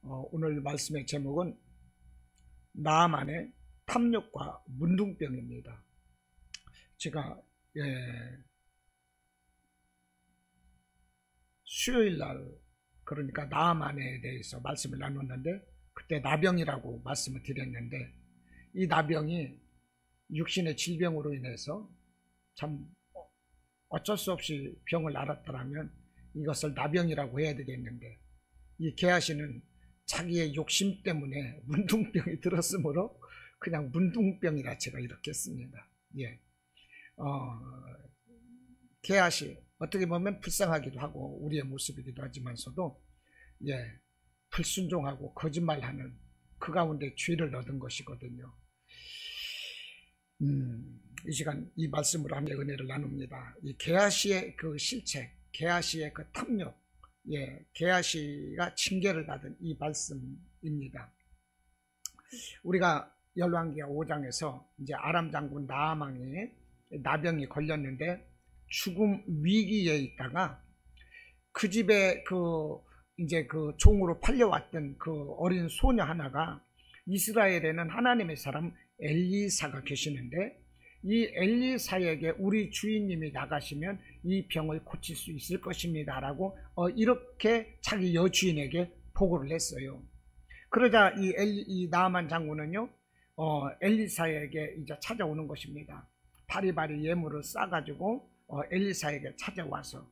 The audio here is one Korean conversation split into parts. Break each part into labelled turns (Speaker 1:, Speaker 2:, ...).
Speaker 1: 오늘 말씀의 제목은 나아만의 탐욕과 문둥병입니다. 제가 수요일날 그러니까 나아만에 대해서 말씀을 나눴는데 그때 나병이라고 말씀을 드렸는데 이 나병이 육신의 질병으로 인해서 참 어쩔 수 없이 병을 앓았더라면 이것을 나병이라고 해야 되겠는데 이 게하시는 자기의 욕심 때문에 문둥병이 들었으므로 그냥 문둥병이라 제가 이렇게 했습니다. 게하시 어떻게 보면 불쌍하기도 하고 우리의 모습이기도 하지만서도 불순종하고 거짓말하는 그 가운데 죄를 얻은 것이거든요. 이 시간 이 말씀으로 함께 은혜를 나눕니다. 이 게하시의 그 실책, 게하시의 그 탐욕, 게하시가 징계를 받은 이 말씀입니다. 우리가 열왕기하 5장에서 이제 아람 장군 나아만이 나병이 걸렸는데 죽음 위기에 있다가 그 집에 이제 그 종으로 팔려왔던 그 어린 소녀 하나가 이스라엘에는 하나님의 사람 엘리사가 계시는데 이 엘리사에게 우리 주인님이 나가시면 이 병을 고칠 수 있을 것입니다 라고 이렇게 자기 여주인에게 보고를 했어요. 그러자 이 나아만 장군은요 엘리사에게 이제 찾아오는 것입니다. 바리바리 예물을 싸가지고 엘리사에게 찾아와서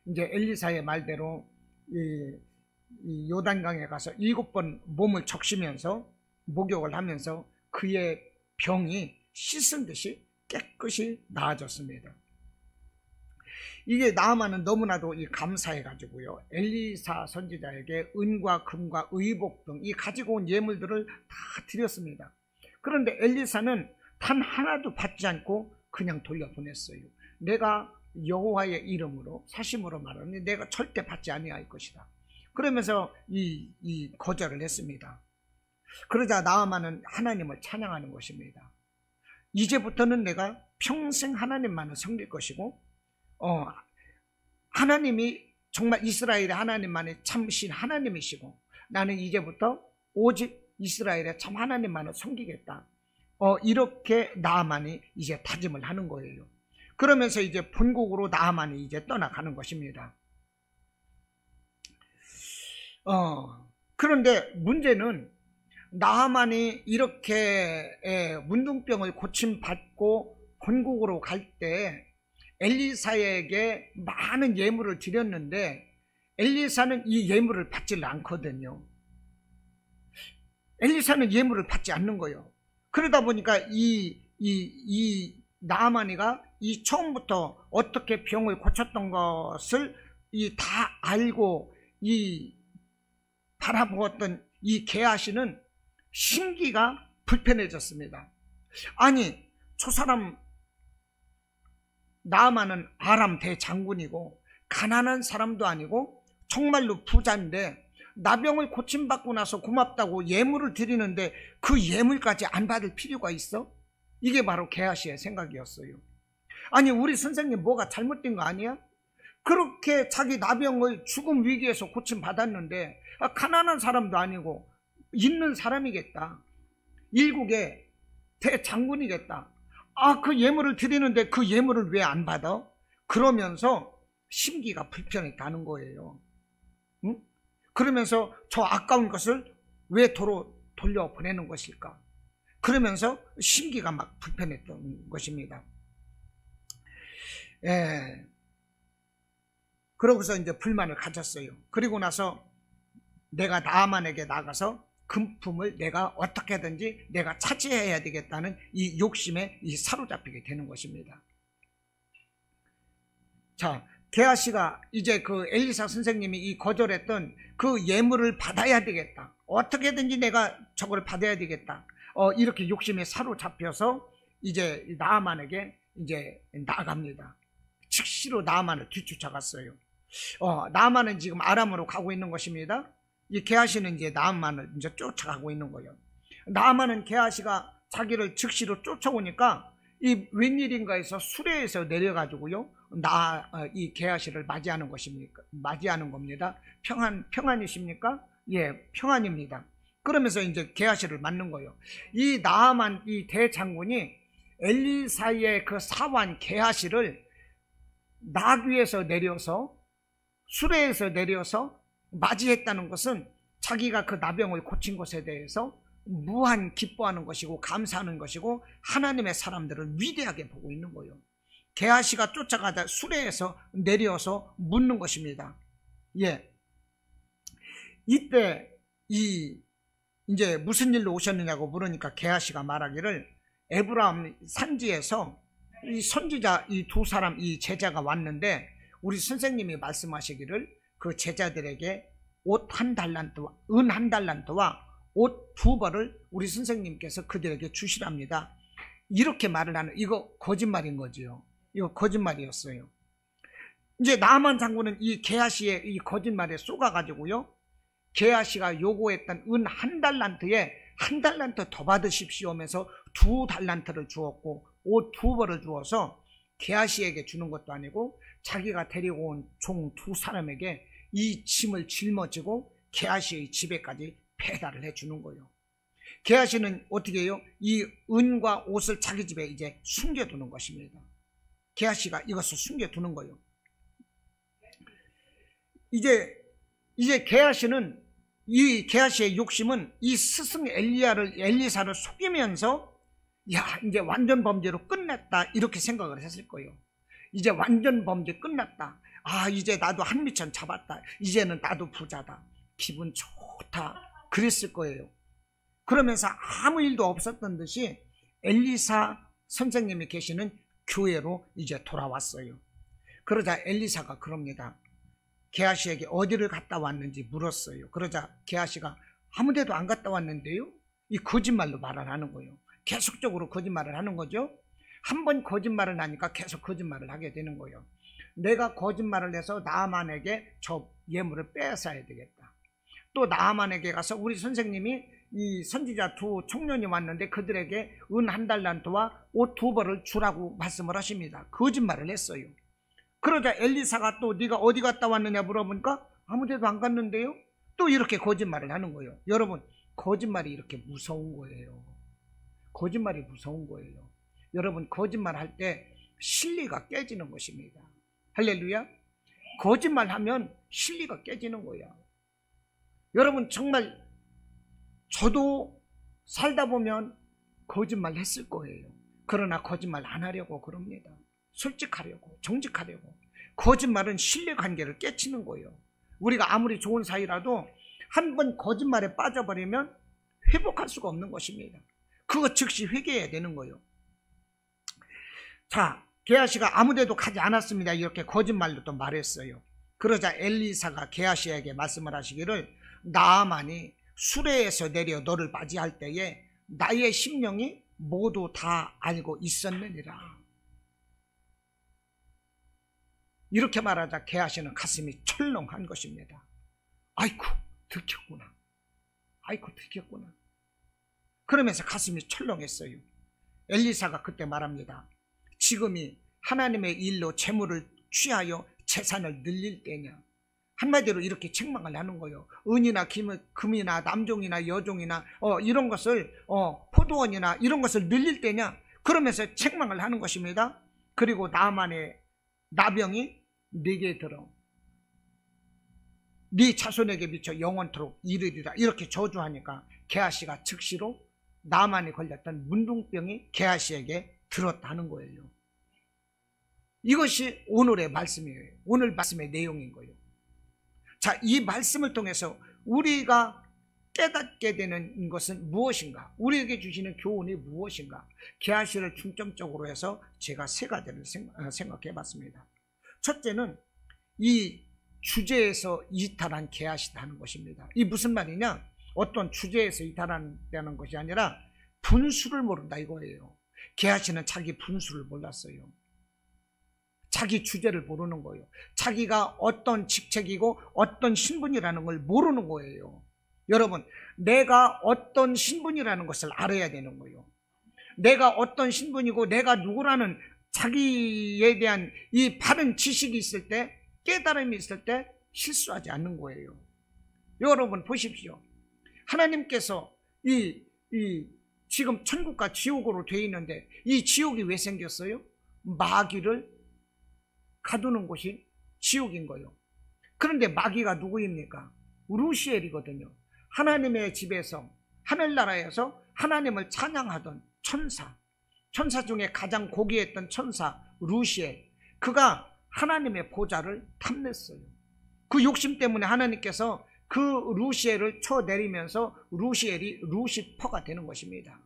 Speaker 1: 이제 엘리사의 말대로 이 요단강에 가서 7번 몸을 적시면서 목욕을 하면서 그의 병이 씻은 듯이 깨끗이 나아졌습니다. 이게 나아만은 너무나도 감사해 가지고요 엘리사 선지자에게 은과 금과 의복 등 이 가지고 온 예물들을 다 드렸습니다. 그런데 엘리사는 단 하나도 받지 않고 그냥 돌려보냈어요. 내가 여호와의 이름으로 사심으로 말하니 내가 절대 받지 아니할 것이다. 그러면서 이 거절을 했습니다. 그러자 나아만은 하나님을 찬양하는 것입니다. 이제부터는 내가 평생 하나님만을 섬길 것이고 하나님이 정말 이스라엘의 하나님만이 참신 하나님이시고 나는 이제부터 오직 이스라엘의 참 하나님만을 섬기겠다. 이렇게 나아만이 이제 다짐을 하는 거예요. 그러면서 이제 본국으로 나아만이 이제 떠나가는 것입니다. 그런데 문제는 나아만이 이렇게 문둥병을 고침받고 본국으로 갈 때 엘리사에게 많은 예물을 드렸는데 엘리사는 이 예물을 받지를 않거든요. 엘리사는 예물을 받지 않는 거예요. 그러다 보니까 이 나아만이가 이 처음부터 어떻게 병을 고쳤던 것을 다 알고 바라보았던 이 게하시는 심기가 불편해졌습니다. 아니 저 사람 나아만은 아람 대장군이고 가난한 사람도 아니고 정말로 부자인데 나병을 고침받고 나서 고맙다고 예물을 드리는데 그 예물까지 안 받을 필요가 있어? 이게 바로 게하시의 생각이었어요. 아니 우리 선생님 뭐가 잘못된 거 아니야? 그렇게 자기 나병을 죽음 위기에서 고침받았는데 가난한 사람도 아니고 있는 사람이겠다. 일국의 대장군이겠다. 그 예물을 드리는데 그 예물을 왜 안 받아? 그러면서 심기가 불편했다는 거예요. 응? 그러면서 저 아까운 것을 왜 도로 돌려보내는 것일까? 그러면서 심기가 막 불편했던 것입니다. 그러고서 이제 불만을 가졌어요. 그리고 나서 내가 나아만에게 나가서 금품을 내가 어떻게든지 내가 차지해야 되겠다는 이 욕심에 사로잡히게 되는 것입니다. 자, 게하시가 이제 그 엘리사 선생님이 거절했던 그 예물을 받아야 되겠다. 어떻게든지 내가 저걸 받아야 되겠다. 이렇게 욕심에 사로잡혀서 이제 나아만에게 이제 나아갑니다. 즉시로 나아만을 뒤쫓아갔어요. 나아만은 지금 아람으로 가고 있는 것입니다. 이 게하시는 이제 나아만을 이제 쫓아가고 있는 거예요. 나아만은 게하시가 자기를 즉시로 쫓아오니까 이 웬일인가 해서 수레에서 내려가지고요 이 게하시를 맞이하는 것입니까? 맞이하는 겁니다. 평안이십니까? 예, 평안입니다. 그러면서 이제 게하시를 맞는 거예요. 이 나아만 이 대장군이 엘리사의 그 사환 게하시를 나귀에서 내려서 수레에서 내려서 맞이했다는 것은 자기가 그 나병을 고친 것에 대해서 무한 기뻐하는 것이고 감사하는 것이고 하나님의 사람들을 위대하게 보고 있는 거예요. 게하시가 쫓아가다 수레에서 내려서 묻는 것입니다. 예. 이때 이제 무슨 일로 오셨느냐고 물으니까 게하시가 말하기를 에브라임 산지에서 이 선지자 이 두 사람 이 제자가 왔는데 우리 선생님이 말씀하시기를 그 제자들에게 옷 한 달란트와 은 한 달란트와 옷 2벌을 우리 선생님께서 그들에게 주시랍니다. 이렇게 말을 하는, 이거 거짓말인 거지요. 이거 거짓말이었어요. 이제 나만 장군은 이 게하시의 이 거짓말에 쏘가가지고요, 게하시가 요구했던 은 한 달란트에 한 달란트 더 받으십시오 하면서 2달란트를 주었고 옷 2벌을 주어서 게하시에게 주는 것도 아니고 자기가 데리고 온 종 2사람에게 이 짐을 짊어지고 게하시의 집에까지 배달을 해주는 거예요. 게하시는 어떻게 해요? 이 은과 옷을 자기 집에 이제 숨겨두는 것입니다. 게하시가 이것을 숨겨두는 거예요. 이제 게하시는, 이 게하시의 욕심은 이 스승 엘리사를 속이면서 야, 이제 완전 범죄로 끝났다 이렇게 생각을 했을 거예요. 이제 완전 범죄 끝났다. 아, 이제 나도 한미천 잡았다. 이제는 나도 부자다. 기분 좋다. 그랬을 거예요. 그러면서 아무 일도 없었던 듯이 엘리사 선생님이 계시는 교회로 이제 돌아왔어요. 그러자 엘리사가 그럽니다. 게하시에게 어디를 갔다 왔는지 물었어요. 그러자 게하시가 아무 데도 안 갔다 왔는데요. 이 거짓말로 말을 하는 거예요. 계속적으로 거짓말을 하는 거죠. 한 번 거짓말을 하니까 계속 거짓말을 하게 되는 거예요. 내가 거짓말을 해서 나아만에게 저 예물을 빼앗아야 되겠다. 또 나아만에게 가서 우리 선생님이 이 선지자 2 청년이 왔는데 그들에게 은 한 달란트와 옷 2벌을 주라고 말씀을 하십니다. 거짓말을 했어요. 그러자 엘리사가 또 네가 어디 갔다 왔느냐 물어보니까 아무 데도 안 갔는데요. 또 이렇게 거짓말을 하는 거예요. 여러분, 거짓말이 이렇게 무서운 거예요. 거짓말이 무서운 거예요. 여러분, 거짓말 할 때 신리가 깨지는 것입니다. 할렐루야. 거짓말하면 신리가 깨지는 거야. 여러분, 정말 저도 살다 보면 거짓말 했을 거예요. 그러나 거짓말 안 하려고 그럽니다. 솔직하려고, 정직하려고. 거짓말은 신뢰관계를 깨치는 거예요. 우리가 아무리 좋은 사이라도 한 번 거짓말에 빠져버리면 회복할 수가 없는 것입니다. 그거 즉시 회개해야 되는 거예요. 자, 게하시가 아무데도 가지 않았습니다. 이렇게 거짓말로 또 말했어요. 그러자 엘리사가 게하시에게 말씀을 하시기를 나아만이 수레에서 내려 너를 맞이할 때에 나의 심령이 모두 다 알고 있었느니라. 이렇게 말하자 게하시는 가슴이 철렁한 것입니다. 아이고, 들켰구나. 아이고, 들켰구나. 그러면서 가슴이 철렁했어요. 엘리사가 그때 말합니다. 지금이 하나님의 일로 재물을 취하여 재산을 늘릴 때냐. 한마디로 이렇게 책망을 하는 거예요. 은이나 금이나 남종이나 여종이나 이런 것을 포도원이나 이런 것을 늘릴 때냐. 그러면서 책망을 하는 것입니다. 그리고 나만의 나병이 네게 들어 네 자손에게 미쳐 영원토록 이르리라. 이렇게 저주하니까 게하시가 즉시로 나만이 걸렸던 문둥병이 게하시에게 들었다는 거예요. 이것이 오늘의 말씀이에요. 오늘 말씀의 내용인 거예요. 자, 이 말씀을 통해서 우리가 깨닫게 되는 것은 무엇인가? 우리에게 주시는 교훈이 무엇인가? 게하시를 중점적으로 해서 제가 3가지를 생각해 봤습니다. 첫째는 이 주제에서 이탈한 게하시다는 것입니다. 이 무슨 말이냐? 어떤 주제에서 이탈한다는 것이 아니라 분수를 모른다 이거예요. 게하시는 자기 분수를 몰랐어요. 자기 주제를 모르는 거예요. 자기가 어떤 직책이고 어떤 신분이라는 걸 모르는 거예요. 여러분, 내가 어떤 신분이라는 것을 알아야 되는 거예요. 내가 어떤 신분이고 내가 누구라는 자기에 대한 이 바른 지식이 있을 때, 깨달음이 있을 때 실수하지 않는 거예요. 여러분 보십시오. 하나님께서 지금 천국과 지옥으로 되어 있는데 이 지옥이 왜 생겼어요? 마귀를 가두는 곳이 지옥인 거예요. 그런데 마귀가 누구입니까? 루시엘이거든요. 하나님의 집에서, 하늘나라에서 하나님을 찬양하던 천사 중에 가장 고귀했던 천사 루시엘, 그가 하나님의 보좌를 탐냈어요. 그 욕심 때문에 하나님께서 그 루시엘을 쳐내리면서 루시엘이 루시퍼가 되는 것입니다.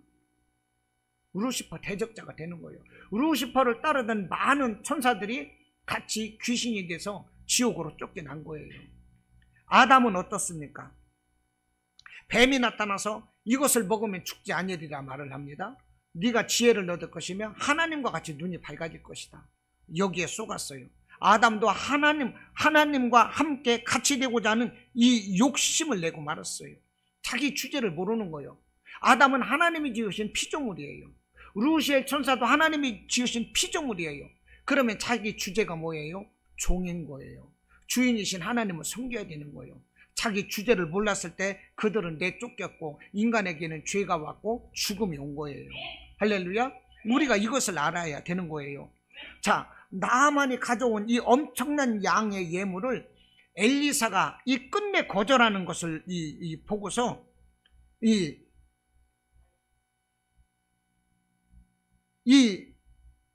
Speaker 1: 루시퍼 대적자가 되는 거예요. 루시퍼를 따르던 많은 천사들이 같이 귀신이 돼서 지옥으로 쫓겨난 거예요. 아담은 어떻습니까? 뱀이 나타나서 이것을 먹으면 죽지 아니리라 말을 합니다. 네가 지혜를 얻을 것이며 하나님과 같이 눈이 밝아질 것이다. 여기에 속았어요. 아담도 하나님과 함께 같이 되고자 하는 이 욕심을 내고 말았어요. 자기 주제를 모르는 거예요. 아담은 하나님이 지으신 피조물이에요. 루시엘 천사도 하나님이 지으신 피조물이에요. 그러면 자기 주제가 뭐예요? 종인 거예요. 주인이신 하나님을 섬겨야 되는 거예요. 자기 주제를 몰랐을 때 그들은 내쫓겼고 인간에게는 죄가 왔고 죽음이 온 거예요. 할렐루야. 우리가 이것을 알아야 되는 거예요. 자, 나만이 가져온 이 엄청난 양의 예물을 엘리사가 이 끝내 거절하는 것을 보고서 이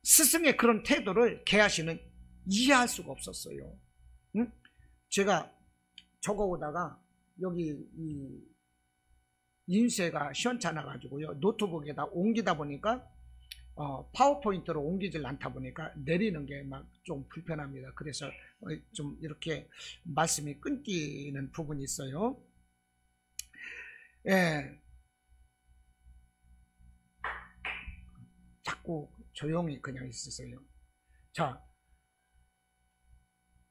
Speaker 1: 스승의 그런 태도를 게하시는 이해할 수가 없었어요. 응? 제가 적어오다가 여기 이 인쇄가 시원찮아 가지고요, 노트북에다 옮기다 보니까 파워포인트로 옮기질 않다 보니까 내리는 게 막 좀 불편합니다. 그래서 좀 이렇게 말씀이 끊기는 부분이 있어요. 예. 자꾸 조용히 그냥 있으세요. 자,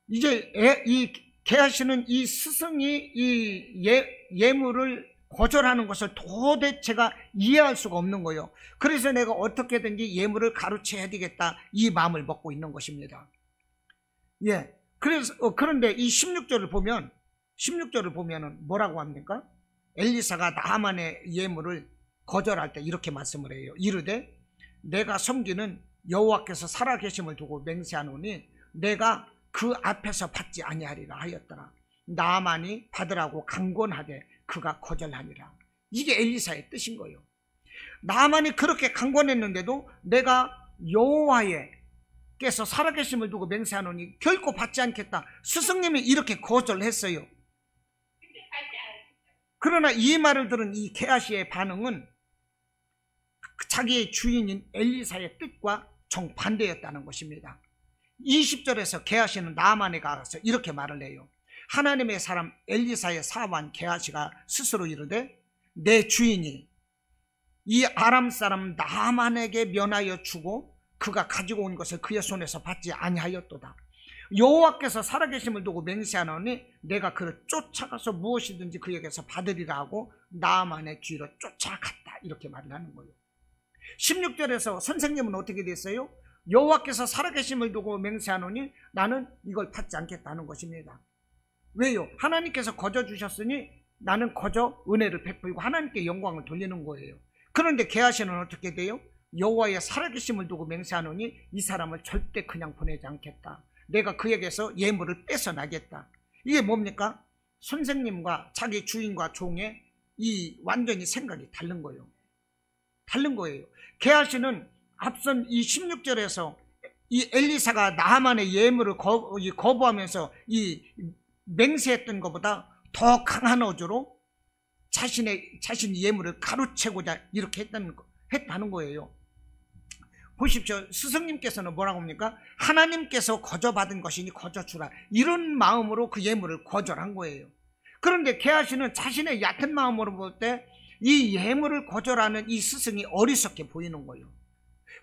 Speaker 1: 이제 이 게하시는 이 스승이 이 예물을 거절하는 것을 도대체가 이해할 수가 없는 거예요. 그래서 내가 어떻게든지 예물을 가로채야 되겠다, 이 마음을 먹고 있는 것입니다. 예. 그런데 이 16절을 보면은 뭐라고 합니까? 엘리사가 나만의 예물을 거절할 때 이렇게 말씀을 해요. 이르되 내가 섬기는 여호와께서 살아계심을 두고 맹세하노니 내가 그 앞에서 받지 아니하리라 하였더라. 나만이 받으라고 강권하되 그가 거절하니라. 이게 엘리사의 뜻인 거예요. 나만이 그렇게 강권했는데도 내가 여호와께서 살아계심을 두고 맹세하노니 결코 받지 않겠다. 스승님이 이렇게 거절했어요. 그러나 이 말을 들은 이 게하시의 반응은 자기의 주인인 엘리사의 뜻과 정반대였다는 것입니다. 20절에서 게하시는 나만에 가서 이렇게 말을 해요. 하나님의 사람 엘리사의 사환 게하시가 스스로 이르되 내 주인이 이 아람 사람 나만에게 면하여 주고 그가 가지고 온 것을 그의 손에서 받지 아니하였도다. 여호와께서 살아계심을 두고 맹세하노니 내가 그를 쫓아가서 무엇이든지 그에게서 받으리라 하고 나만의 뒤로 쫓아갔다. 이렇게 말을 하는 거예요. 16절에서 선생님은 어떻게 됐어요? 여호와께서 살아계심을 두고 맹세하노니 나는 이걸 받지 않겠다는 것입니다. 왜요? 하나님께서 거저 주셨으니 나는 거저 은혜를 베풀고 하나님께 영광을 돌리는 거예요. 그런데 게하시는 어떻게 돼요? 여호와의 살아계심을 두고 맹세하노니 이 사람을 절대 그냥 보내지 않겠다. 내가 그에게서 예물을 뺏어나겠다. 이게 뭡니까? 선생님과 자기 주인과 종의 이 완전히 생각이 다른 거예요. 다른 거예요. 게하시는 앞선 이 16절에서 이 엘리사가 나만의 예물을 거부하면서 이 맹세했던 것보다 더 강한 어조로 자신의 예물을 가로채고자 이렇게 했다는 거예요. 보십시오. 스승님께서는 뭐라고 합니까? 하나님께서 거저받은 것이니 거저주라. 이런 마음으로 그 예물을 거절한 거예요. 그런데 게하시는 자신의 얕은 마음으로 볼 때 이 예물을 거절하는 이 스승이 어리석게 보이는 거예요.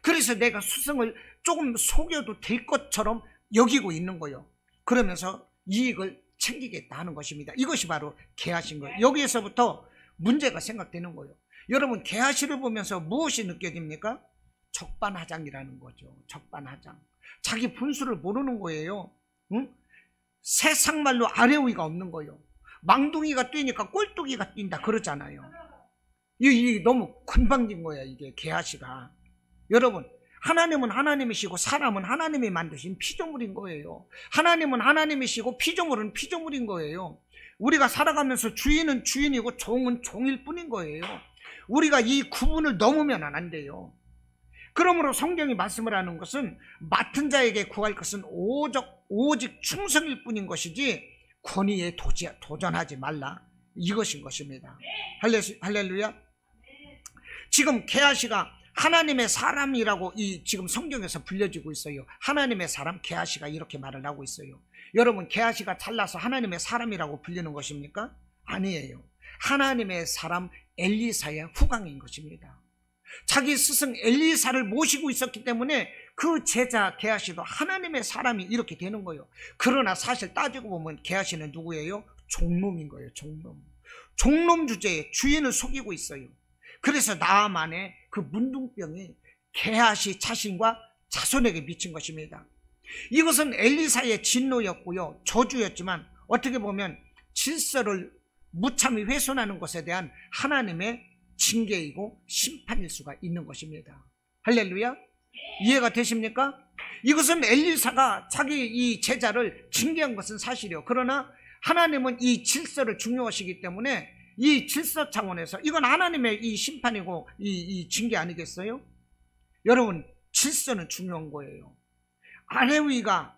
Speaker 1: 그래서 내가 스승을 조금 속여도 될 것처럼 여기고 있는 거예요. 그러면서 이익을 챙기겠다 하는 것입니다. 이것이 바로 게하신 거예요. 여기에서부터 문제가 생각되는 거예요. 여러분, 게하시를 보면서 무엇이 느껴집니까? 적반하장이라는 거죠. 적반하장. 자기 분수를 모르는 거예요. 응? 세상말로 아래 위가 없는 거예요. 망둥이가 뛰니까 꼴뚜기가 뛴다 그러잖아요. 이게 너무 건방진 거야, 이게 개아시가. 여러분, 하나님은 하나님이시고 사람은 하나님이 만드신 피조물인 거예요. 하나님은 하나님이시고 피조물은 피조물인 거예요. 우리가 살아가면서 주인은 주인이고 종은 종일 뿐인 거예요. 우리가 이 구분을 넘으면 안 돼요. 그러므로 성경이 말씀을 하는 것은 맡은 자에게 구할 것은 오직 충성일 뿐인 것이지 권위에 도전하지 말라, 이것인 것입니다. 할렐루야. 지금 게하시가 하나님의 사람이라고 지금 성경에서 불려지고 있어요. 하나님의 사람 게하시가 이렇게 말을 하고 있어요. 여러분, 게하시가 잘나서 하나님의 사람이라고 불리는 것입니까? 아니에요. 하나님의 사람 엘리사의 후광인 것입니다. 자기 스승 엘리사를 모시고 있었기 때문에 그 제자 게하시도 하나님의 사람이 이렇게 되는 거예요. 그러나 사실 따지고 보면 게하시는 누구예요? 종놈인 거예요. 종놈 주제에 주인을 속이고 있어요. 그래서 나아만의 그 문둥병이 게하시 자신과 자손에게 미친 것입니다. 이것은 엘리사의 진노였고요, 저주였지만 어떻게 보면 질서를 무참히 훼손하는 것에 대한 하나님의 징계이고 심판일 수가 있는 것입니다. 할렐루야. 이해가 되십니까? 이것은 엘리사가 자기 이 제자를 징계한 것은 사실이요. 그러나 하나님은 이 질서를 중요하시기 때문에 이 질서 차원에서 이건 하나님의 이 심판이고 이 징계 아니겠어요? 여러분, 질서는 중요한 거예요. 아래 위가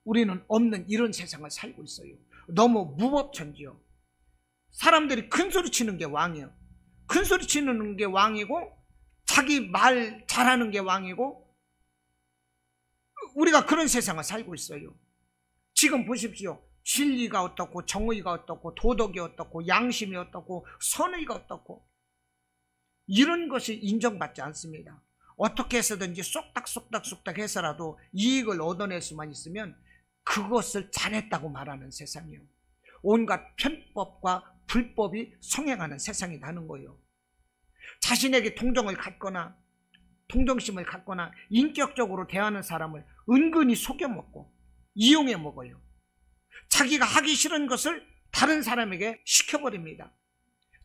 Speaker 1: 우리는 없는 이런 세상을 살고 있어요. 너무 무법천지요. 사람들이 큰 소리 치는 게 왕이요. 큰 소리 치는 게 왕이고 자기 말 잘하는 게 왕이고, 우리가 그런 세상을 살고 있어요. 지금 보십시오. 진리가 어떻고 정의가 어떻고 도덕이 어떻고 양심이 어떻고 선의가 어떻고, 이런 것이 인정받지 않습니다. 어떻게 해서든지 쏙닥 해서라도 이익을 얻어낼 수만 있으면 그것을 잘했다고 말하는 세상이요. 온갖 편법과 불법이 성행하는 세상이 나는 거예요. 자신에게 동정을 갖거나 동정심을 갖거나 인격적으로 대하는 사람을 은근히 속여먹고 이용해 먹어요. 자기가 하기 싫은 것을 다른 사람에게 시켜버립니다.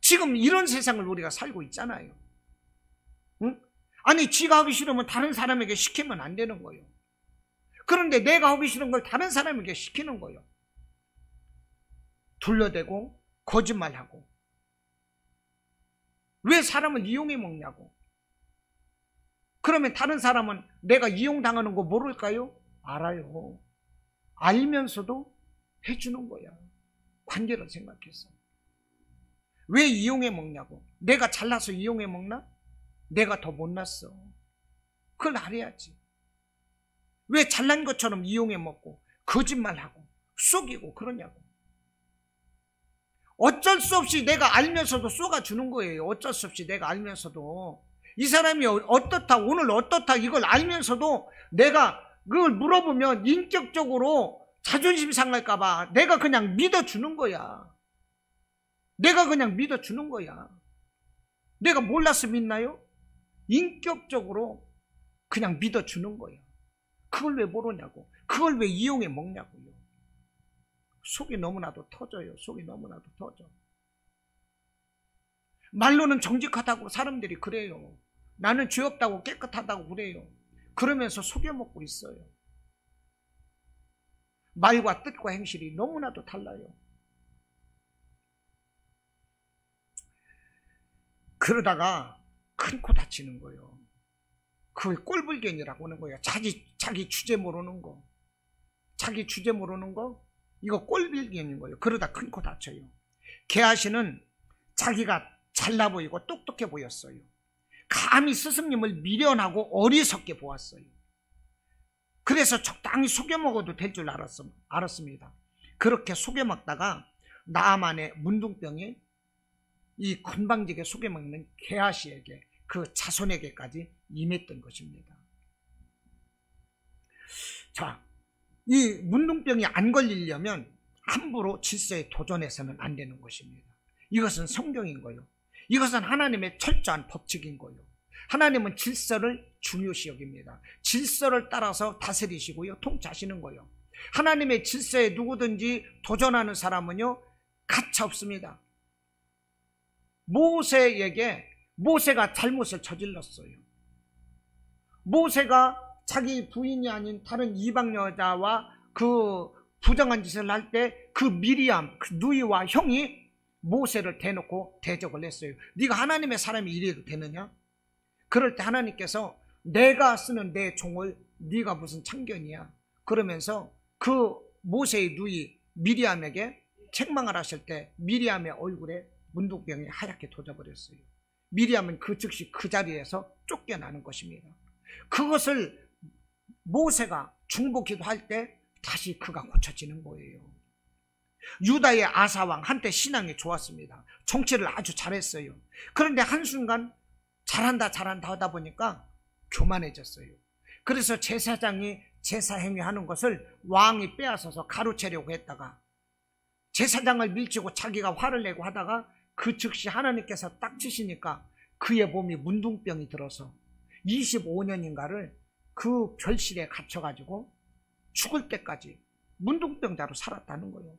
Speaker 1: 지금 이런 세상을 우리가 살고 있잖아요. 응? 아니, 지가 하기 싫으면 다른 사람에게 시키면 안 되는 거예요. 그런데 내가 하기 싫은 걸 다른 사람에게 시키는 거예요. 둘러대고 거짓말하고. 왜 사람을 이용해 먹냐고. 그러면 다른 사람은 내가 이용당하는 거 모를까요? 알아요. 알면서도 해주는 거야. 관계를 생각해서. 왜 이용해 먹냐고. 내가 잘나서 이용해 먹나? 내가 더 못났어. 그걸 알아야지. 왜 잘난 것처럼 이용해 먹고 거짓말하고 속이고 그러냐고. 어쩔 수 없이 내가 알면서도 쏘아주는 거예요. 어쩔 수 없이 내가 알면서도. 이 사람이 어떻다, 오늘 어떻다, 이걸 알면서도 내가 그걸 물어보면 인격적으로 자존심 상할까봐 내가 그냥 믿어주는 거야. 내가 그냥 믿어주는 거야. 내가 몰라서 믿나요? 인격적으로 그냥 믿어주는 거야. 그걸 왜 모르냐고. 그걸 왜 이용해 먹냐고요. 속이 너무나도 터져요. 속이 너무나도 터져. 말로는 정직하다고 사람들이 그래요. 나는 죄 없다고 깨끗하다고 그래요. 그러면서 속여먹고 있어요. 말과 뜻과 행실이 너무나도 달라요. 그러다가 큰 코 다치는 거예요. 그걸 꼴불견이라고 하는 거예요. 자기 주제 모르는 거. 자기 주제 모르는 거. 이거 꼴불견인 거예요. 그러다 큰 코 다쳐요. 게하시는 자기가 잘나 보이고 똑똑해 보였어요. 감히 스승님을 미련하고 어리석게 보았어요. 그래서 적당히 속여먹어도 될 줄 알았습니다. 그렇게 속여먹다가 나아만의 문둥병이 이 건방지게 속여먹는 게하시에게, 그 자손에게까지 임했던 것입니다. 자, 이 문둥병이 안 걸리려면 함부로 질서에 도전해서는 안 되는 것입니다. 이것은 성경인 거예요. 이것은 하나님의 철저한 법칙인 거예요. 하나님은 질서를 중요시 여깁니다. 질서를 따라서 다스리시고요, 통치하시는 거예요. 하나님의 질서에 누구든지 도전하는 사람은요, 가차 없습니다. 모세가 잘못을 저질렀어요. 모세가 자기 부인이 아닌 다른 이방 여자와 그 부정한 짓을 할 때 그 미리암, 그 누이와 형이 모세를 대놓고 대적을 했어요. 네가 하나님의 사람이 이래도 되느냐? 그럴 때 하나님께서 내가 쓰는 내 종을 네가 무슨 참견이야? 그러면서 그 모세의 누이 미리암에게 책망을 하실 때 미리암의 얼굴에 문둥병이 하얗게 돋아버렸어요. 미리암은 그 즉시 그 자리에서 쫓겨나는 것입니다. 그것을 모세가 중보기도 할 때 다시 그가 고쳐지는 거예요. 유다의 아사왕, 한때 신앙이 좋았습니다. 정치를 아주 잘했어요. 그런데 한순간 잘한다 하다 보니까 교만해졌어요. 그래서 제사장이 제사 행위하는 것을 왕이 빼앗아서 가로채려고 했다가 제사장을 밀치고 자기가 화를 내고 하다가 그 즉시 하나님께서 딱 치시니까 그의 몸이 문둥병이 들어서 25년인가를 그 별실에 갇혀가지고 죽을 때까지 문둥병자로 살았다는 거예요.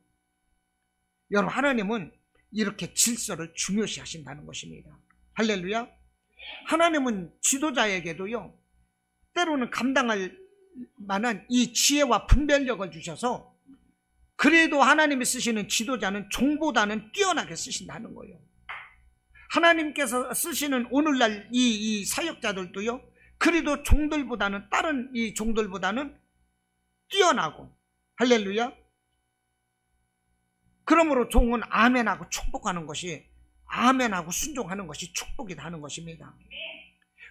Speaker 1: 여러분, 하나님은 이렇게 질서를 중요시 하신다는 것입니다. 할렐루야. 하나님은 지도자에게도요, 때로는 감당할 만한 이 지혜와 분별력을 주셔서 그래도 하나님이 쓰시는 지도자는 종보다는 뛰어나게 쓰신다는 거예요. 하나님께서 쓰시는 오늘날 이 사역자들도요, 그래도 종들보다는, 다른 이 종들보다는 뛰어나고, 할렐루야. 그러므로 종은 아멘하고 축복하는 것이, 아멘하고 순종하는 것이 축복이다 하는 것입니다.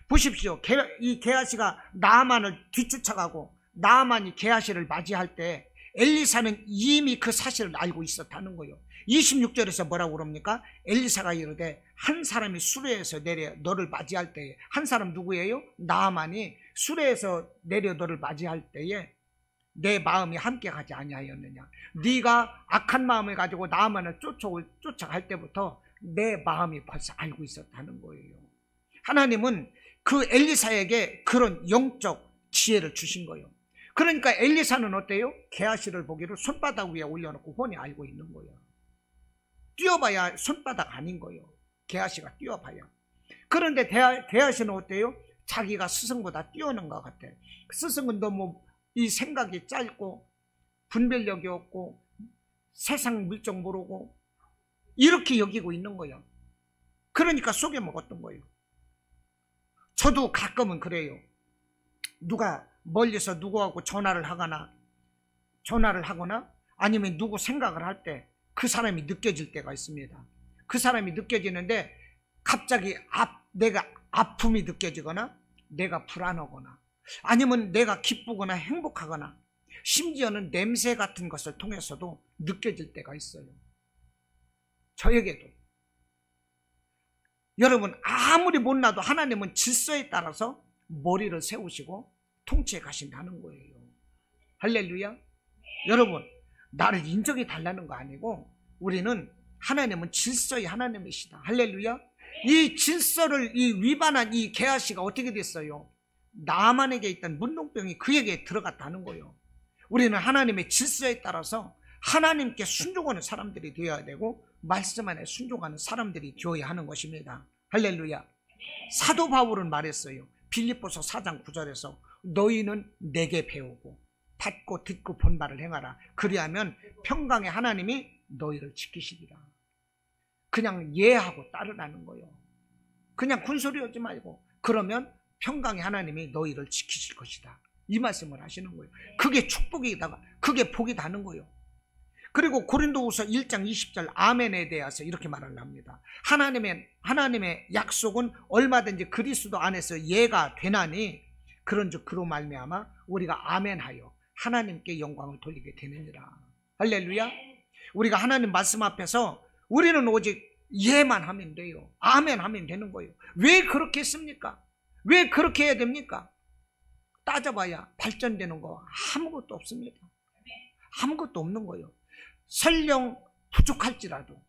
Speaker 1: 보십시오. 이 게하시가 나아만을 뒤쫓아가고 나아만이 게하시를 맞이할 때 엘리사는 이미 그 사실을 알고 있었다는 거예요. 26절에서 뭐라고 그럽니까? 엘리사가 이르되 한 사람이 수레에서 내려 너를 맞이할 때에, 한 사람 누구예요? 나아만이 수레에서 내려 너를 맞이할 때에 내 마음이 함께 가지 아니하였느냐? 네가 악한 마음을 가지고 나아만을 쫓아갈 때부터 내 마음이 벌써 알고 있었다는 거예요. 하나님은 그 엘리사에게 그런 영적 지혜를 주신 거예요. 그러니까 엘리사는 어때요? 게하시를 보기로 손바닥 위에 올려놓고 훤히 알고 있는 거예요. 뛰어봐야 손바닥 아닌 거예요. 게하시가 뛰어봐야. 그런데 게하시는 어때요? 자기가 스승보다 뛰어난 것 같아. 스승은 너무 이 생각이 짧고 분별력이 없고 세상 물정 모르고 이렇게 여기고 있는 거예요. 그러니까 속여먹었던 거예요. 저도 가끔은 그래요. 누가 멀리서 누구하고 전화를 하거나 아니면 누구 생각을 할 때 그 사람이 느껴질 때가 있습니다. 그 사람이 느껴지는데 갑자기 내가 아픔이 느껴지거나 내가 불안하거나 아니면 내가 기쁘거나 행복하거나 심지어는 냄새 같은 것을 통해서도 느껴질 때가 있어요. 저에게도. 여러분, 아무리 못나도 하나님은 질서에 따라서 머리를 세우시고 통치해 가신다는 거예요. 할렐루야. 여러분, 나를 인정이 달라는 거 아니고 우리는, 하나님은 질서의 하나님이시다. 할렐루야. 이 질서를 위반한 이 게하시가 어떻게 됐어요? 나만에게 있던 문둥병이 그에게 들어갔다는 거예요. 우리는 하나님의 질서에 따라서 하나님께 순종하는 사람들이 되어야 되고 말씀 안에 순종하는 사람들이 되어야 하는 것입니다. 할렐루야. 사도 바울은 말했어요. 빌립보서 4장 9절에서 너희는 내게 배우고 받고 듣고 본 바를 행하라. 그리하면 평강의 하나님이 너희를 지키시리라. 그냥 예하고 따르라는 거예요. 그냥 군소리 하지 말고 그러면 평강의 하나님이 너희를 지키실 것이다. 이 말씀을 하시는 거예요. 그게 축복이다가 그게 복이 다는 거예요. 그리고 고린도후서 1장 20절 아멘에 대해서 이렇게 말을 합니다. 하나님의 약속은 얼마든지 그리스도 안에서 예가 되나니 그런즉 그로 말미암아 우리가 아멘하여 하나님께 영광을 돌리게 되느니라. 할렐루야. 우리가 하나님 말씀 앞에서 우리는 오직 예만 하면 돼요. 아멘 하면 되는 거예요. 왜 그렇게 했습니까? 왜 그렇게 해야 됩니까? 따져봐야 발전되는 거 아무것도 없습니다. 아무것도 없는 거예요. 설령 부족할지라도,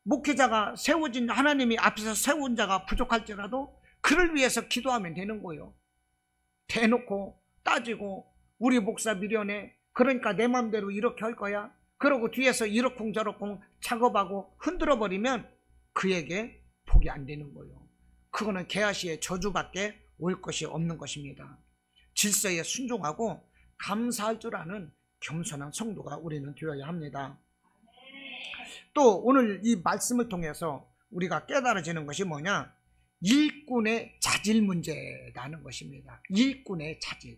Speaker 1: 목회자가 세워진, 하나님이 앞에서 세운 자가 부족할지라도 그를 위해서 기도하면 되는 거예요. 대놓고 따지고 우리 목사 미련해, 그러니까 내 맘대로 이렇게 할 거야, 그러고 뒤에서 이러쿵저러쿵 작업하고 흔들어 버리면 그에게 복이 안 되는 거예요. 그거는 게하시의 저주밖에 올 것이 없는 것입니다. 질서에 순종하고 감사할 줄 아는 겸손한 성도가 우리는 되어야 합니다. 또 오늘 이 말씀을 통해서 우리가 깨달아지는 것이 뭐냐? 일꾼의 자질 문제라는 것입니다. 일꾼의 자질.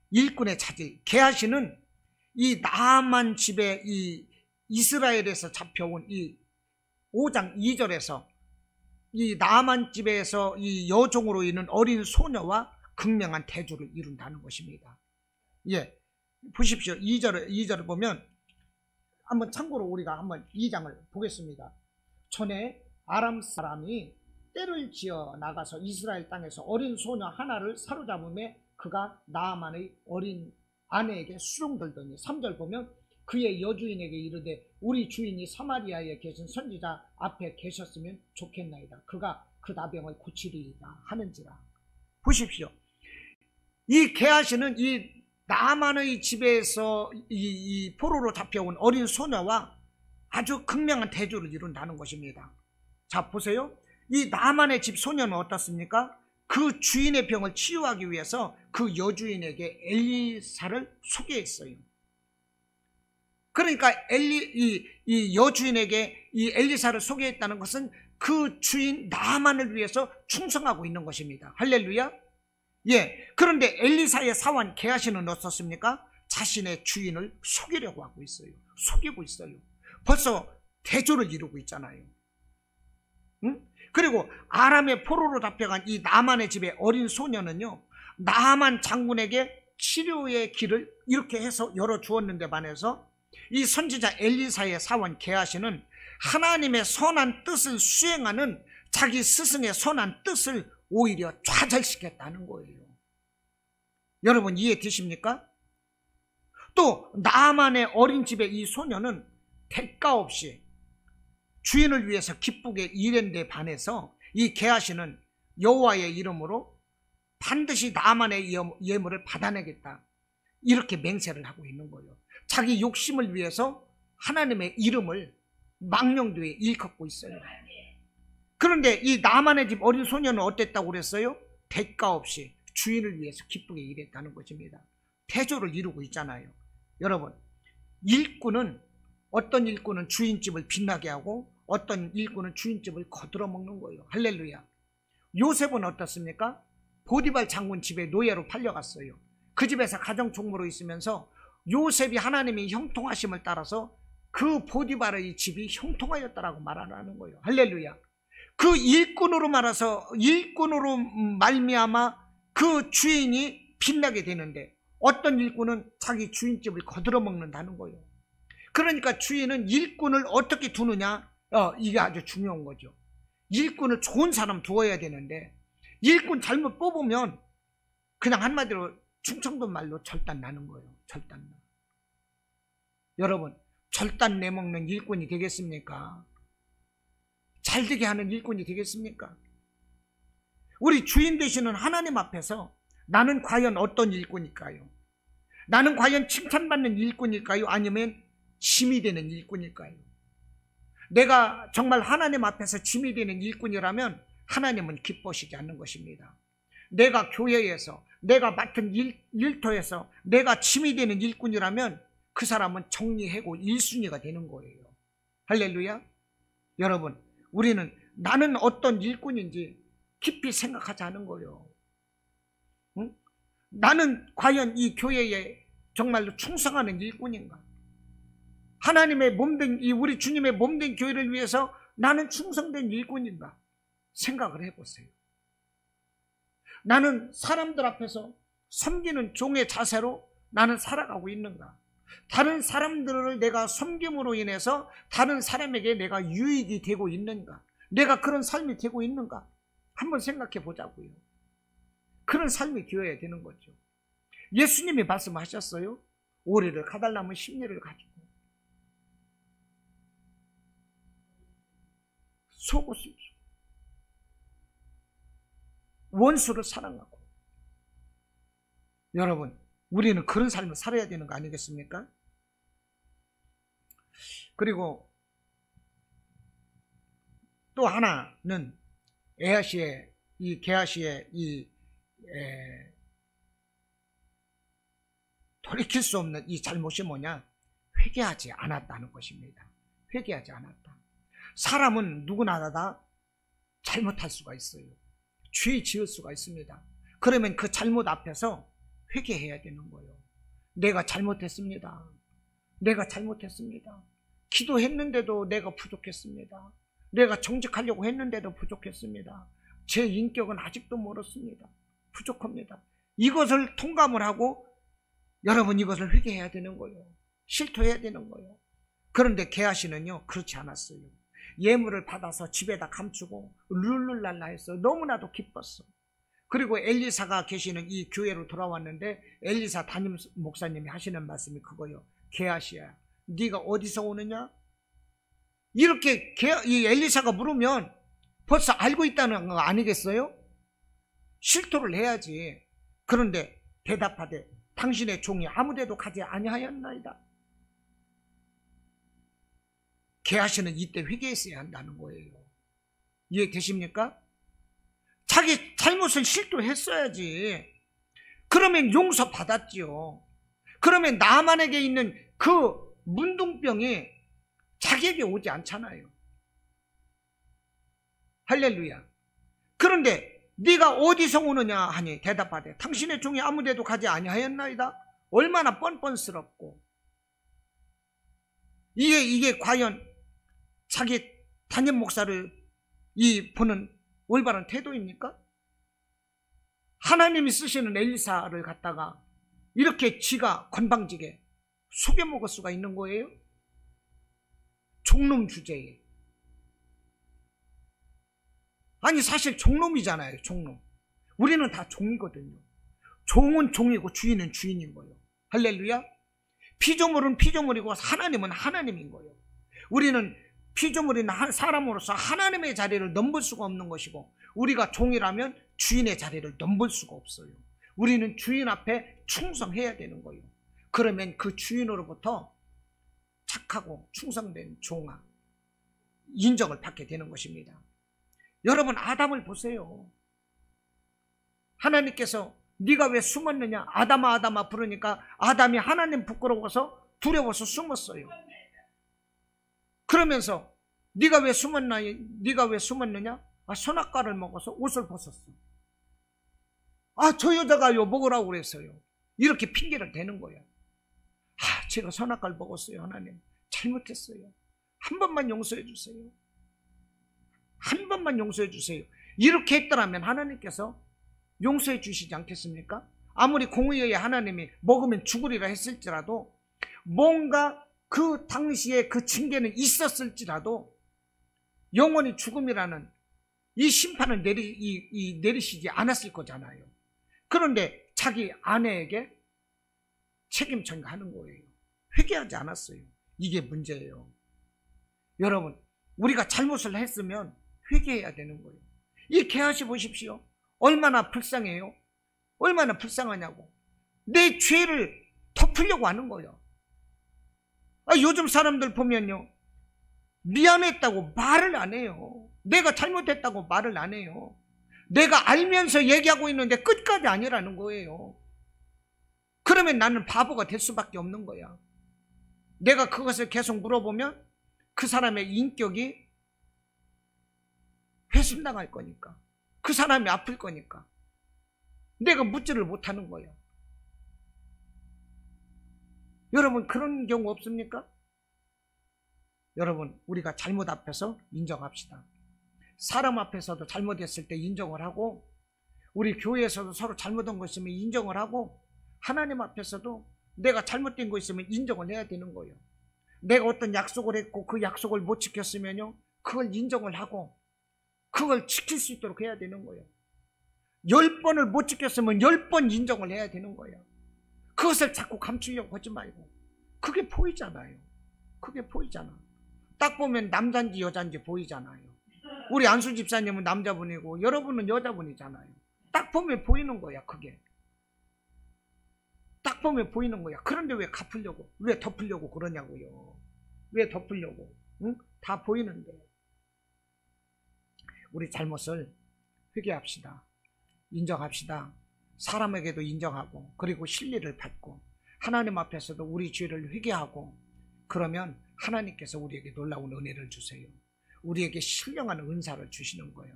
Speaker 1: 일꾼의 자질. 게하시는 이 나아만 집에 이 이스라엘에서 잡혀온 이 5장 2절에서 이 나아만 집에서 이 여종으로 있는 어린 소녀와 극명한 대조를 이룬다는 것입니다. 예, 보십시오. 2절을 보면, 한번 참고로 우리가 한번 2장을 보겠습니다. 전에 아람 사람이 떼를 지어 나가서 이스라엘 땅에서 어린 소녀 하나를 사로잡음에 그가 나아만의 어린 아내에게 수종들더니, 3절 보면 그의 여주인에게 이르되 우리 주인이 사마리아에 계신 선지자 앞에 계셨으면 좋겠나이다. 그가 그 나병을 고치리이다 하는지라. 보십시오. 이 게하시는 이 나아만의 집에서 이 포로로 잡혀온 어린 소녀와 아주 극명한 대조를 이룬다는 것입니다. 자, 보세요. 이 나아만의 집 소녀는 어떻습니까? 그 주인의 병을 치유하기 위해서 그 여주인에게 엘리사를 소개했어요. 그러니까 이 여주인에게 이 엘리사를 소개했다는 것은 그 주인 나아만을 위해서 충성하고 있는 것입니다. 할렐루야. 예. 그런데 엘리사의 사환 게하시는 어떻습니까? 자신의 주인을 속이려고 하고 있어요. 속이고 있어요. 벌써 대조를 이루고 있잖아요. 응? 그리고 아람의 포로로 잡혀간 이 나아만의 집의 어린 소녀는요, 나아만 장군에게 치료의 길을 이렇게 해서 열어주었는데 반해서 이 선지자 엘리사의 사원 게하시는 하나님의 선한 뜻을 수행하는 자기 스승의 선한 뜻을 오히려 좌절시켰다는 거예요. 여러분 이해되십니까? 또 나아만의 어린 집의 이 소녀는 대가 없이 주인을 위해서 기쁘게 일한 데 반해서 이 게하시는 여호와의 이름으로 반드시 나아만의 예물을 받아내겠다, 이렇게 맹세를 하고 있는 거예요. 자기 욕심을 위해서 하나님의 이름을 망령되이 일컫고 있어요. 그런데 이 나아만의 집 어린 소녀는 어땠다고 그랬어요? 대가 없이 주인을 위해서 기쁘게 일했다는 것입니다. 태조를 이루고 있잖아요. 여러분, 일꾼은, 어떤 일꾼은 주인집을 빛나게 하고 어떤 일꾼은 주인집을 거들어 먹는 거예요. 할렐루야. 요셉은 어떻습니까? 보디발 장군 집에 노예로 팔려갔어요. 그 집에서 가정총무로 있으면서 요셉이 하나님의 형통하심을 따라서 그 보디발의 집이 형통하였다라고 말하는 거예요. 할렐루야. 그 일꾼으로 말미암아 그 주인이 빛나게 되는데, 어떤 일꾼은 자기 주인집을 거들어 먹는다는 거예요. 그러니까 주인은 일꾼을 어떻게 두느냐, 이게 아주 중요한 거죠. 일꾼을 좋은 사람 두어야 되는데, 일꾼 잘못 뽑으면 그냥 한마디로 충청도 말로 절단 나는 거예요. 절단. 여러분, 절단 내먹는 일꾼이 되겠습니까? 잘되게 하는 일꾼이 되겠습니까? 우리 주인 되시는 하나님 앞에서 나는 과연 어떤 일꾼일까요? 나는 과연 칭찬받는 일꾼일까요? 아니면 짐이 되는 일꾼일까요? 내가 정말 하나님 앞에서 짐이 되는 일꾼이라면 하나님은 기뻐하시지 않는 것입니다. 내가 교회에서, 내가 맡은 일터에서 내가 짐이 되는 일꾼이라면 그 사람은 정리해고 1순위가 되는 거예요. 할렐루야. 여러분, 우리는 나는 어떤 일꾼인지 깊이 생각하지 않은 거예요. 응? 나는 과연 이 교회에 정말로 충성하는 일꾼인가? 하나님의 몸된, 우리 주님의 몸된 교회를 위해서 나는 충성된 일꾼인가? 생각을 해보세요. 나는 사람들 앞에서 섬기는 종의 자세로 나는 살아가고 있는가? 다른 사람들을 내가 섬김으로 인해서 다른 사람에게 내가 유익이 되고 있는가? 내가 그런 삶이 되고 있는가? 한번 생각해 보자고요. 그런 삶이 되어야 되는 거죠. 예수님이 말씀하셨어요. 오리를 가달라면 십리를 가지고 속옷을, 원수를 사랑하고. 여러분, 우리는 그런 삶을 살아야 되는 거 아니겠습니까? 그리고 또 하나는 게하시의 돌이킬 수 없는 이 잘못이 뭐냐? 회개하지 않았다는 것입니다. 회개하지 않았다. 사람은 누구나 다 잘못할 수가 있어요. 죄 지을 수가 있습니다. 그러면 그 잘못 앞에서 회개해야 되는 거예요. 내가 잘못했습니다. 내가 잘못했습니다. 기도했는데도 내가 부족했습니다. 내가 정직하려고 했는데도 부족했습니다. 제 인격은 아직도 멀었습니다. 부족합니다. 이것을 통감을 하고 여러분 이것을 회개해야 되는 거예요. 실토해야 되는 거예요. 그런데 게하시는요 그렇지 않았어요. 예물을 받아서 집에다 감추고 룰루랄라 했어. 너무나도 기뻤어. 그리고 엘리사가 계시는 이 교회로 돌아왔는데 엘리사 담임 목사님이 하시는 말씀이 그거예요. 게하시야, 네가 어디서 오느냐? 이렇게 이 엘리사가 물으면 벌써 알고 있다는 거 아니겠어요? 실토를 해야지. 그런데 대답하되 당신의 종이 아무데도 가지 아니하였나이다. 게하시는 이때 회개했어야 한다는 거예요. 이해되십니까? 자기 잘못을 실토했어야지. 그러면 용서받았지요. 그러면 나만에게 있는 그 문둥병이 자기에게 오지 않잖아요. 할렐루야. 그런데 네가 어디서 오느냐 하니 대답하되 당신의 종이 아무데도 가지 아니하였나이다. 얼마나 뻔뻔스럽고, 이게 과연 자기 담임 목사를 보는 올바른 태도입니까? 하나님이 쓰시는 엘리사를 갖다가 이렇게 지가 건방지게 속여먹을 수가 있는 거예요? 종놈 주제에. 아니 사실 종놈이잖아요. 종놈. 우리는 다 종이거든요. 종은 종이고 주인은 주인인 거예요. 할렐루야. 피조물은 피조물이고 하나님은 하나님인 거예요. 우리는 피조물인 사람으로서 하나님의 자리를 넘볼 수가 없는 것이고, 우리가 종이라면 주인의 자리를 넘볼 수가 없어요. 우리는 주인 앞에 충성해야 되는 거예요. 그러면 그 주인으로부터 착하고 충성된 종아 인정을 받게 되는 것입니다. 여러분 아담을 보세요. 하나님께서 네가 왜 숨었느냐, 아담아 아담아 부르니까 아담이 하나님 부끄러워서 두려워서 숨었어요. 그러면서 네가 왜 숨었느냐? 선악과를 먹어서 옷을 벗었어. 저 여자가요 먹으라고 그랬어요. 이렇게 핑계를 대는 거예요. 제가 선악과를 먹었어요. 하나님 잘못했어요. 한 번만 용서해 주세요. 한 번만 용서해 주세요. 이렇게 했더라면 하나님께서 용서해 주시지 않겠습니까? 아무리 공의에 하나님이 먹으면 죽으리라 했을지라도, 뭔가 그 당시에 그 징계는 있었을지라도 영원히 죽음이라는 이 심판을 내리시지 않았을 거잖아요. 그런데 자기 아내에게 책임 전가하는 거예요. 회개하지 않았어요. 이게 문제예요. 여러분, 우리가 잘못을 했으면 회개해야 되는 거예요. 이 게하시 보십시오. 얼마나 불쌍해요. 얼마나 불쌍하냐고. 내 죄를 덮으려고 하는 거예요. 요즘 사람들 보면요, 미안했다고 말을 안 해요. 내가 잘못했다고 말을 안 해요. 내가 알면서 얘기하고 있는데 끝까지 아니라는 거예요. 그러면 나는 바보가 될 수밖에 없는 거야. 내가 그것을 계속 물어보면 그 사람의 인격이 회심당할 거니까, 그 사람이 아플 거니까 내가 묻지를 못하는 거야. 여러분 그런 경우 없습니까? 여러분 우리가 잘못 앞에서 인정합시다. 사람 앞에서도 잘못했을 때 인정을 하고, 우리 교회에서도 서로 잘못한 거 있으면 인정을 하고, 하나님 앞에서도 내가 잘못된 거 있으면 인정을 해야 되는 거예요. 내가 어떤 약속을 했고 그 약속을 못 지켰으면요, 그걸 인정을 하고 그걸 지킬 수 있도록 해야 되는 거예요. 10번을 못 지켰으면 10번 인정을 해야 되는 거예요. 그것을 자꾸 감추려고 하지 말고. 그게 보이잖아요. 그게 보이잖아. 딱 보면 남자인지 여자인지 보이잖아요. 우리 안수 집사님은 남자분이고 여러분은 여자분이잖아요. 딱 보면 보이는 거야. 그게 딱 보면 보이는 거야. 그런데 왜 갚으려고, 왜 덮으려고 그러냐고요. 왜 덮으려고? 응? 다 보이는데. 우리 잘못을 회개합시다. 인정합시다. 사람에게도 인정하고, 그리고 진리를 받고, 하나님 앞에서도 우리 죄를 회개하고, 그러면 하나님께서 우리에게 놀라운 은혜를 주세요. 우리에게 신령한 은사를 주시는 거예요.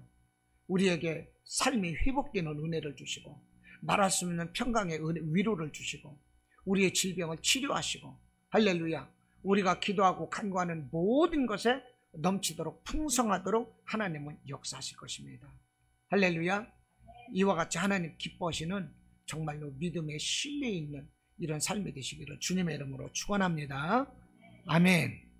Speaker 1: 우리에게 삶이 회복되는 은혜를 주시고, 말할 수 없는 평강의 위로를 주시고, 우리의 질병을 치료하시고, 할렐루야. 우리가 기도하고 간구하는 모든 것에 넘치도록 풍성하도록 하나님은 역사하실 것입니다. 할렐루야. 이와 같이 하나님 기뻐하시는 정말로 믿음의 신뢰 있는 이런 삶이 되시기를 주님의 이름으로 축원합니다. 아멘.